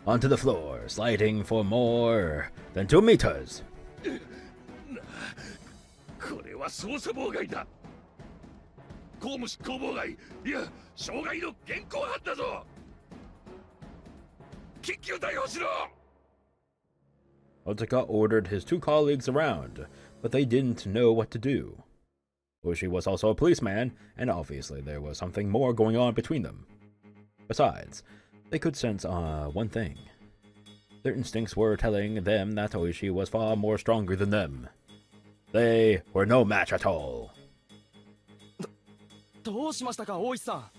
Onto the floor, sliding for more than 2 meters. これは捜査妨害だ。公務執行妨害、いや、傷害の現行犯だぞ。緊急逮捕しろ。Otaka ordered his 2 colleagues around, but they didn't know what to do. Oshi was also a policeman, and obviously there was something more going on between them. Besides, they could sense one thing. Their instincts were telling them that Oishi was far more stronger than them. They were no match at all. どうしましたか、大石さん。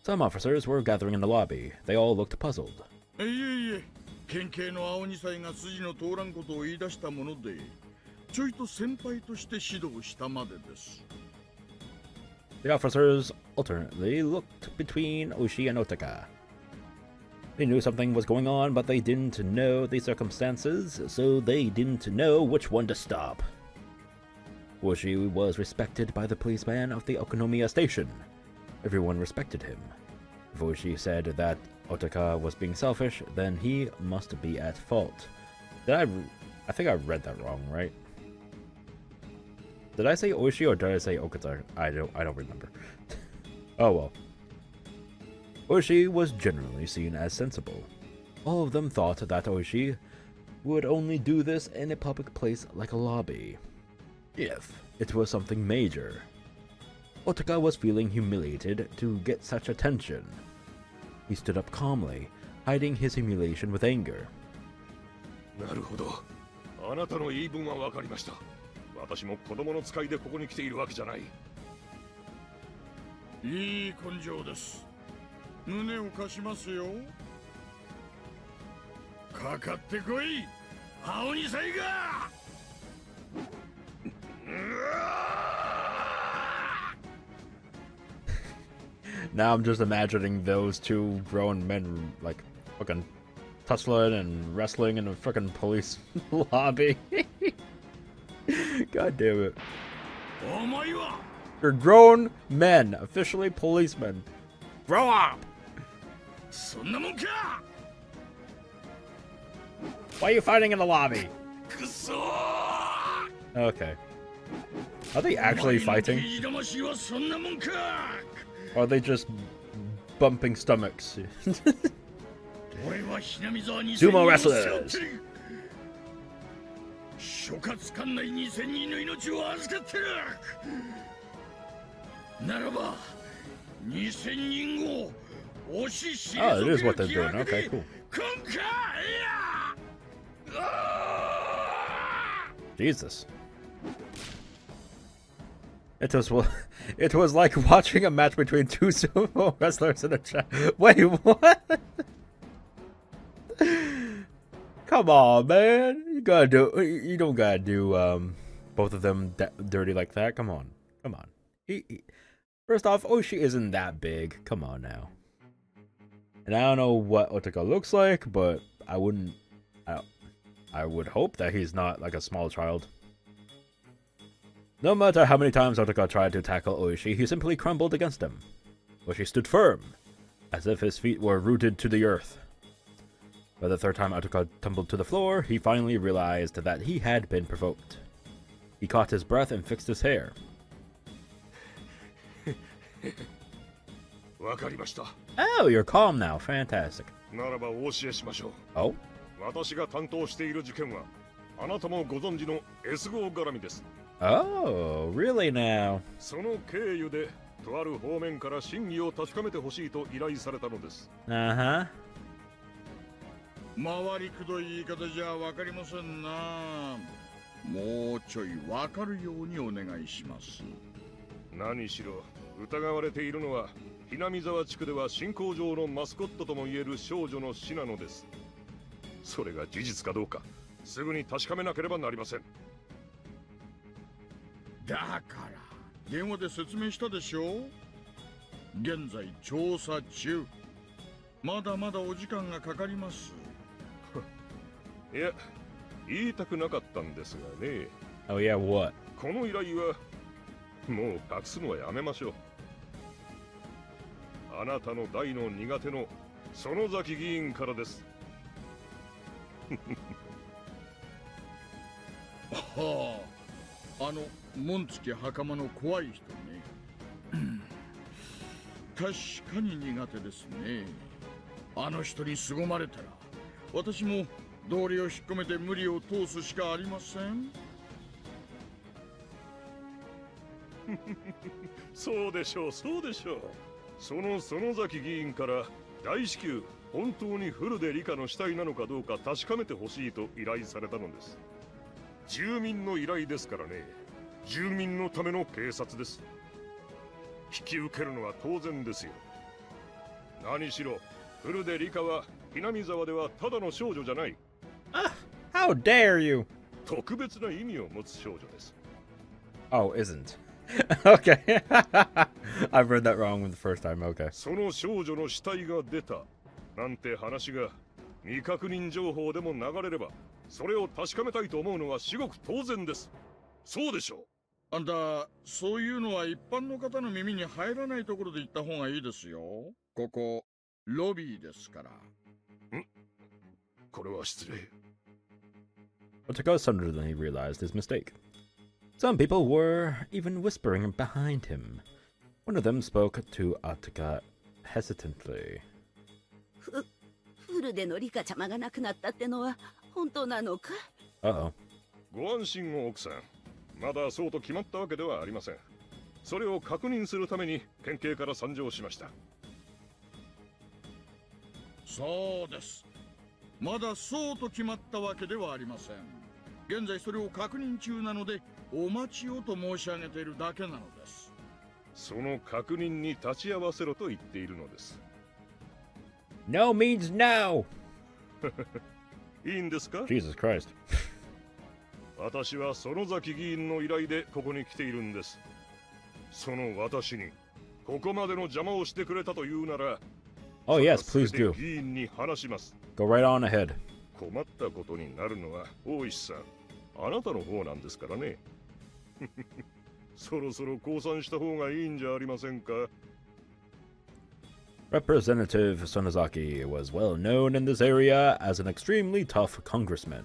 Some officers were gathering in the lobby. They all looked puzzled. いえいえ、県警の青二歳が筋の通らんことを言い出したもので、ちょいと先輩として指導したまでです。The officers alternately looked between Oshi and Otaka. They knew something was going on, but they didn't know the circumstances, so they didn't know which one to stop. Oshi was respected by the policeman of the Okonomiya station. Everyone respected him. If Oshi said that Otaka was being selfish, then he must be at fault. I think I read that wrong, right? Did I say Oshi or did I say Okata? I don't remember. Oh well. Oshi was generally seen as sensible. All of them thought that Oshi would only do this in a public place like a lobby, if it was something major. Otaka was feeling humiliated to get such attention. He stood up calmly, hiding his humiliation with anger. なるほど。あなたの言い分は分かりました。私も子供の使いでここに来ているわけじゃない。いい根性です。胸を貸しますよ。かかってこい、青二歳が。Now I'm just imagining those 2 grown men like fucking tussling and wrestling in a fucking police lobby. God damn it. They're grown men, officially policemen, Grow up! そんなもんか。 Why are you fighting in the lobby? くそ Okay. Are they actually fighting? 刑事魂はそんなもんか。 Or are they just bumping stomachs? 俺はHinamizawaに Sumo wrestlers! 諸葛管内2000人の命を預かってる。ならば2000人を押し退ける Oh, it is what they're doing. Okay, cool. 今回や Jesus. It was like watching a match between two sumo wrestlers in a chat. Wait, what? Come on, man. You don't gotta do both of them dirty like that. Come on. First off, Oishi isn't that big. Come on now. And I don't know what Otaka looks like, but I would hope that he's not like a small child. No matter how many times Otaka tried to tackle Oishi, he simply crumbled against him. Oishi stood firm, as if his feet were rooted to the earth. By the third time Otaka tumbled to the floor, he finally realized that he had been provoked. He caught his breath and fixed his hair. わかりました。 Oh, you're calm now. Fantastic. ならばお教えしましょう。 Oh? 私が担当している事件は、あなたもご存知の S 号絡みです。 Oh, really now? その経由で、とある方面から真偽を確かめてほしいと依頼されたのです。Uh-huh. 回りくどい言い方じゃわかりませんな。もうちょいわかるようにお願いします。何しろ疑われているのはHinamizawa地区では信仰上のマスコットともいえる少女の死なのです。それが事実かどうかすぐに確かめなければなりません。だから電話で説明したでしょ。現在調査中。まだまだお時間がかかります。いや、言いたくなかったんですがね。Oh yeah, what? この依頼はもう隠すのはやめましょう。あなたの大の苦手の園崎議員からです。はあ、紋付き袴の怖い人ね。確かに苦手ですね。あの人に凄まれたら私も道理を引っ込めて無理を通すしかありません。そうでしょう、そうでしょう。その園崎議員から大至急本当にフルで理科の死体なのかどうか確かめてほしいと依頼されたのです。住民の依頼ですからね。住民のための警察です。引き受けるのは当然ですよ。何しろフルで理科はHinamizawaではただの少女じゃない。How dare you? 特別な意味を持つ少女です。Oh, isn't. Okay. I've read that wrong the first time. Okay. その少女の死体が出たなんて話が未確認情報でも流れれば、それを確かめたいと思うのは至極当然です。そうでしょう。あんた、そういうのは一般の方の耳に入らないところで言った方がいいですよ。ここロビーですから。これは失礼。Otaka suddenly realized his mistake. Some people were even whispering behind him. One of them spoke to Otaka hesitantly. フルデのリカちゃまが亡くなったってのは本当なのか？ Uh-oh. ご安心を奥さん。まだそうと決まったわけではありません。それを確認するために県警から参上しました。そうです。まだそうと決まったわけではありません。現在それを確認中なのでお待ちをと申し上げているだけなのです。その確認に立ち会わせろと言っているのです。No means no! いいんですか？ Jesus Christ. 私は園崎議員の依頼でここに来ているんです。その私にここまでの邪魔をしてくれたというなら、Oh yes, please do. 議員に話します。 Go right on ahead. 困ったことになるのは大石さん、あなたの方なんですからね。そろそろ降参した方がいいんじゃありませんか。Representative Sonozaki was well known in this area as an extremely tough congressman.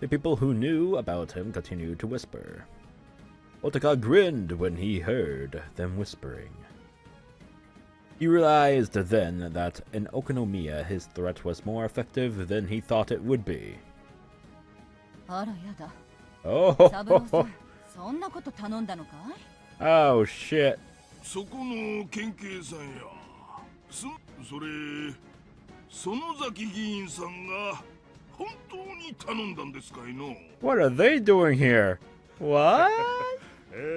The people who knew about him continued to whisper. Otaka grinned when he heard them whispering. He realized then that in Okonomiya his threat was more effective than he thought it would be. Oh, oh shit. そこの県警さんや。それ、園崎議員さんが本当に頼んだんですかいの What are they doing here? What?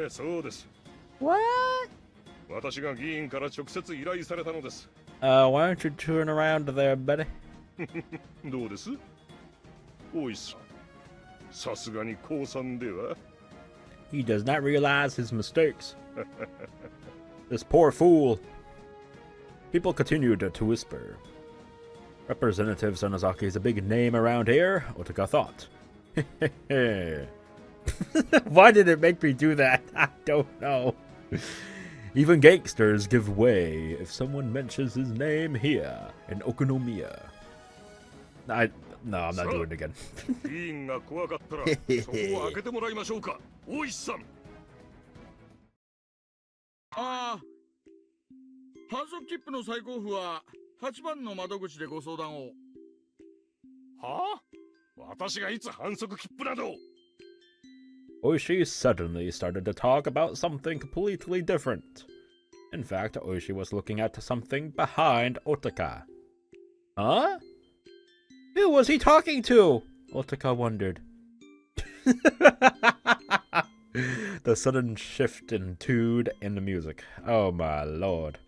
そうです。 What? 私が議員から直接依頼されたのです。Why don't you turn around there, buddy? どうです？おいさん。さすがに降参では He does not realize his mistakes. This poor fool. People continued to whisper. Representative Sonozaki is a big name around here, Otaka thought. Why did it make me do that? I don't know. Even gangsters give way if someone mentions his name here in Okonomiya. No, I'm not doing it again. 議員が怖かったらそこを開けてもらいましょうか。大石さん。ああ、反則切符の再交付は8番の窓口でご相談を。はあ？私がいつ反則切符など。Oishi suddenly started to talk about something completely different. In fact, Oishi was looking at something behind Otaka. Huh? Who was he talking to? Otaka wondered. The sudden shift in tune in the music. Oh my lord.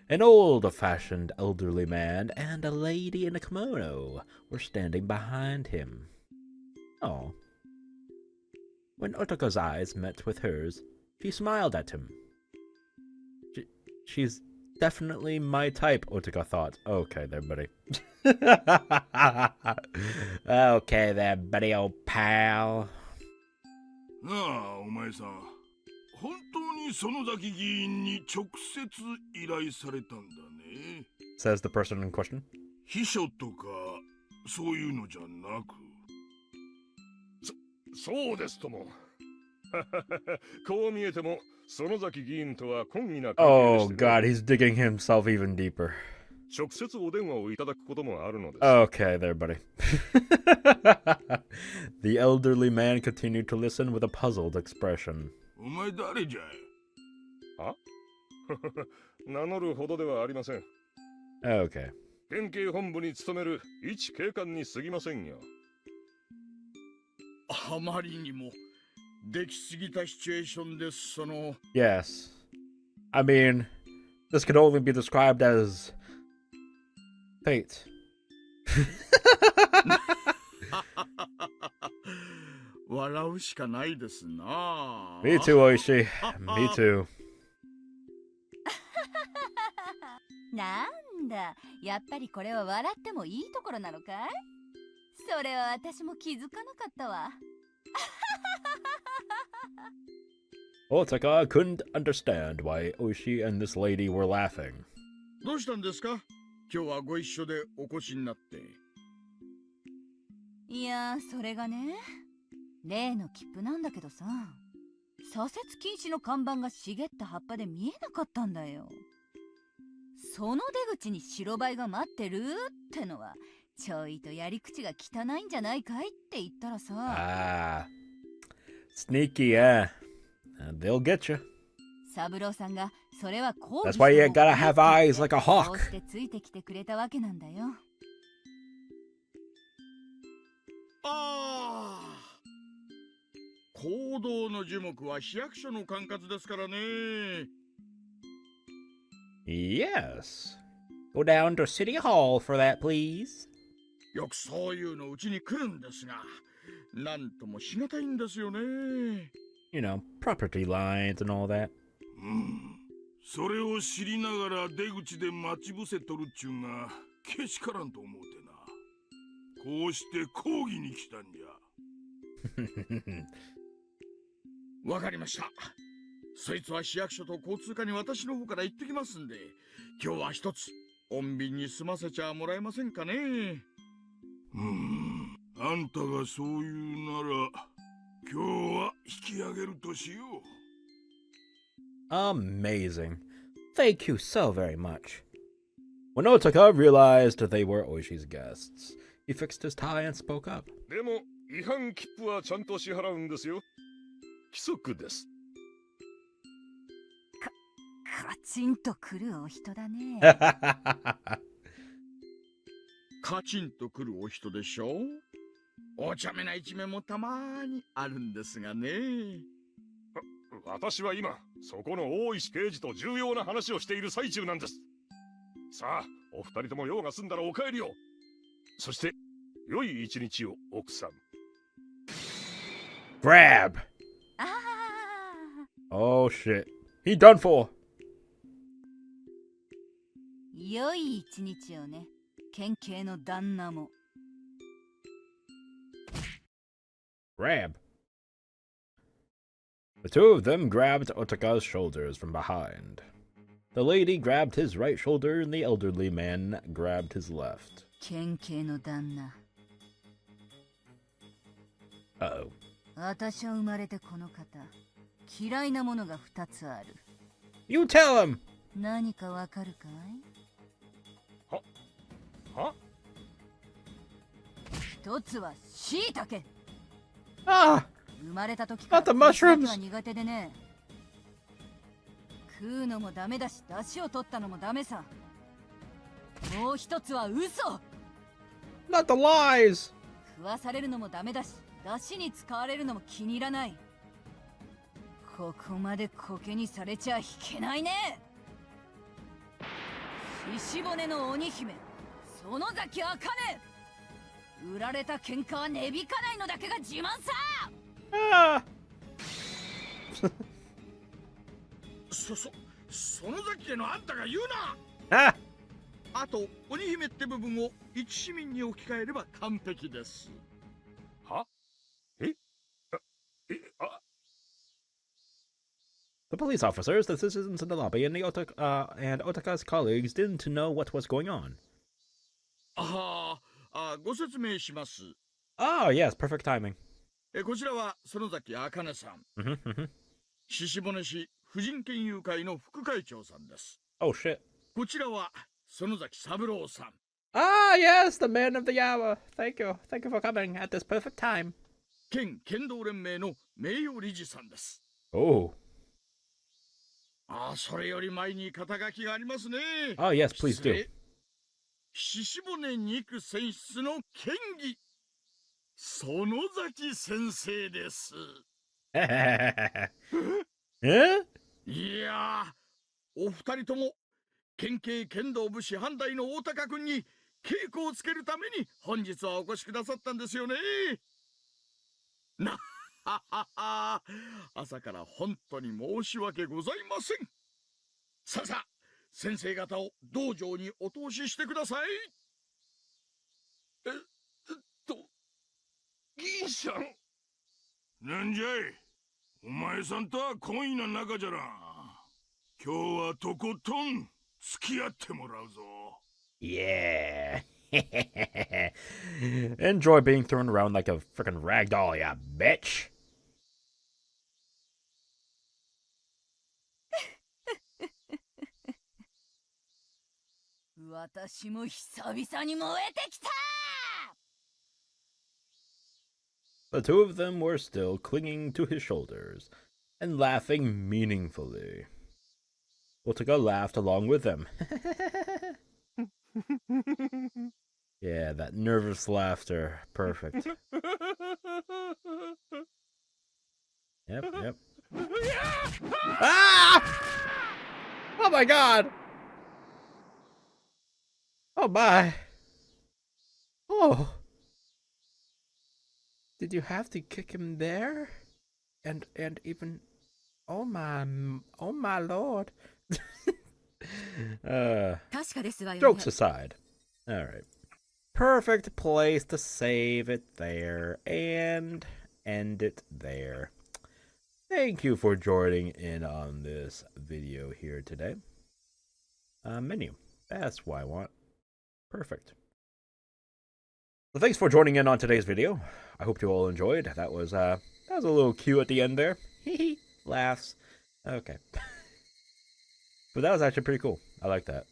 An old-fashioned elderly man and a lady in a kimono were standing behind him. Oh. When Otaka's eyes met with hers, she smiled at him. She's definitely my type, Otaka thought. Okay there, buddy. Okay there, buddy, old pal. なあ、お前さん。本当に園崎議員に直接依頼されたんだね。Says the person in question. 秘書とか、そういうのじゃなく。そうですとも。こう見えても、園崎議員とは懇意な関係でして、ね。Oh god, he's digging himself even deeper. 直接お電話をいただくこともあるのです。Okay there, buddy. The elderly man continued to listen with a puzzled expression. お前誰じゃい？は？名乗るほどではありません。Okay. 県警本部に勤める一警官に過ぎませんよ。あまりにもできすぎたシチュエーションです、その。Yes. I mean, this could only be described as fate. 笑うしかないですな。Me too, Oishi. Me too. なんだ、やっぱりこれは笑ってもいいところなのかい？それは私も気づかなかったわ。Otaka couldn't understand why Oishi and this lady were laughing. どうしたんですか？今日はご一緒でお越しになって。いや、それがね、例の切符なんだけどさ、左折禁止の看板が茂った葉っぱで見えなかったんだよ。その出口に白バイが待ってるってのは、ちょいとやり口が汚いんじゃないかいって言ったらさ。Sneaky, yeah. They'll get you. サブローさんがそれはこう。That's why you gotta have eyes like a hawk. こうしてついてきてくれたわけなんだよ。ああ。行動の樹木は市役所の管轄ですからね。Yes. Go down to City Hall for that, please. よくそういうのうちに来るんですが、なんともしがたいんですよね。You know, property lines and all that. それを知りながら出口で待ち伏せとるっちゅうが、けしからんと思うてな。こうして抗議に来たんじゃ。わかりました。そいつは市役所と交通課に私の方から行ってきますんで、今日は一つ穏便に済ませちゃもらえませんかね。あんたがそう言うなら、今日は引き上げるとしよう。 Amazing. Thank you so very much. When Otaka realized they were Oishi's guests, he fixed his tie and spoke up. でも違反切符はちゃんと支払うんですよ。規則です。カチンとくるお人だね。カチンとくるお人でしょう。お茶目な一面もたまにあるんですがね。私は今そこの大石刑事と重要な話をしている最中なんです。さあ、お二人とも用が済んだらお帰りを。そして良い一日を、奥さん。Grab! ああ。 Oh shit. He done for! 良い一日をね、県警の旦那も。Grab. The two of them grabbed Otaka's shoulders from behind. The lady grabbed his right shoulder and the elderly man grabbed his left. 県警の旦那。Uh-oh. 私は生まれてこの方、嫌いなものが2つある。You tell him! 何かわかるかい？は？一つは椎茸。Ah! 生まれた時から Not the mushrooms! は苦手でね。食うのもダメだし、出汁を取ったのもダメさ。もう一つは嘘。 Not the lies! 食わされるのもダメだし、出汁に使われるのも気に入らない。ここまでコケにされちゃいけないね。石骨の鬼姫、園崎茜。売られた喧嘩は値引かないのだけが自慢さ。Ah! 園崎家のあんたが言うな。あと鬼姫って部分を一市民に置き換えれば完璧です。は？The police officers, the citizens in the lobby, and Otaka's colleagues didn't know what was going on. ご説明します。Oh, yes, perfect timing. こちらは園崎茜さん。獅子骨市婦人権友会の副会長さんです。Oh, shit. こちらは園崎三郎さん。Ah, yes, the man of the hour. Thank you. Thank you for coming at this perfect time. 県剣道連盟の名誉理事さんです。Oh. それより前に肩書きがありますね。Oh, yes, please do. 獅子骨肉選出の県議、園崎先生です。いやお二人とも県警剣道部師範代の大高君に稽古をつけるために本日はお越しくださったんですよね。朝から本当に申し訳ございません。さあ先生方を道場にお通ししてください。銀さん。なんじゃい、お前さんとは懇意な仲じゃな。今日はとことん付き合ってもらうぞ。Yeah. Enjoy being thrown around like a freaking ragdoll, ya bitch. 私も久々に燃えてきた。 The two of them were still clinging to his shoulders and laughing meaningfully. Otaka laughed along with them. Yeah, that nervous laughter. Perfect. Yep. Ah! Oh my god! Oh my! Oh! Did you have to kick him there? And even... Oh my lord. Jokes aside. Alright. Perfect place to save it there. And end it there. thank you for joining in on this video here today. Menu. That's what I want. Perfect. Well, thanks for joining in on today's video. I hope you all enjoyed. That was a little cute at the end there. Hee laughs. Okay. But that was actually pretty cool. I like that.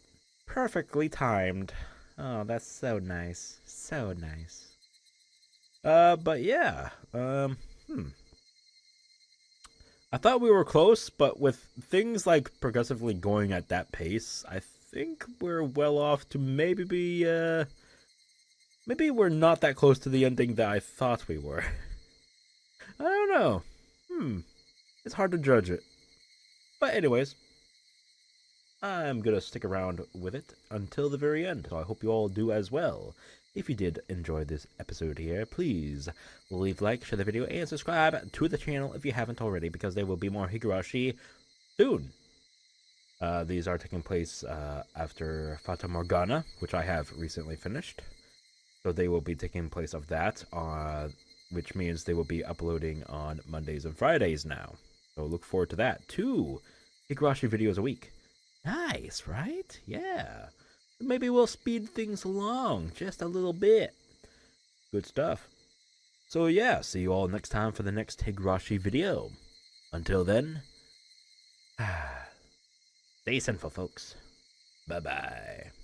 Perfectly timed. Oh, that's so nice. So nice. But yeah. I thought we were close, but with things like progressively going at that pace, I think we're well off to maybe we're not that close to the ending that I thought we were. I don't know. It's hard to judge it. But anyways, I'm gonna stick around with it until the very end, so I hope you all do as well. If you did enjoy this episode here, please leave a like, share the video, and subscribe to the channel if you haven't already, because there will be more Higurashi soon. These are taking place after Fata Morgana, which I have recently finished. So they will be taking place of that, which means they will be uploading on Mondays and Fridays now. So look forward to that. 2 Higurashi videos a week. Nice, right? Yeah. Maybe we'll speed things along just a little bit. Good stuff. So yeah, see you all next time for the next Higurashi video. Until then, stay sinful, folks. Bye-bye.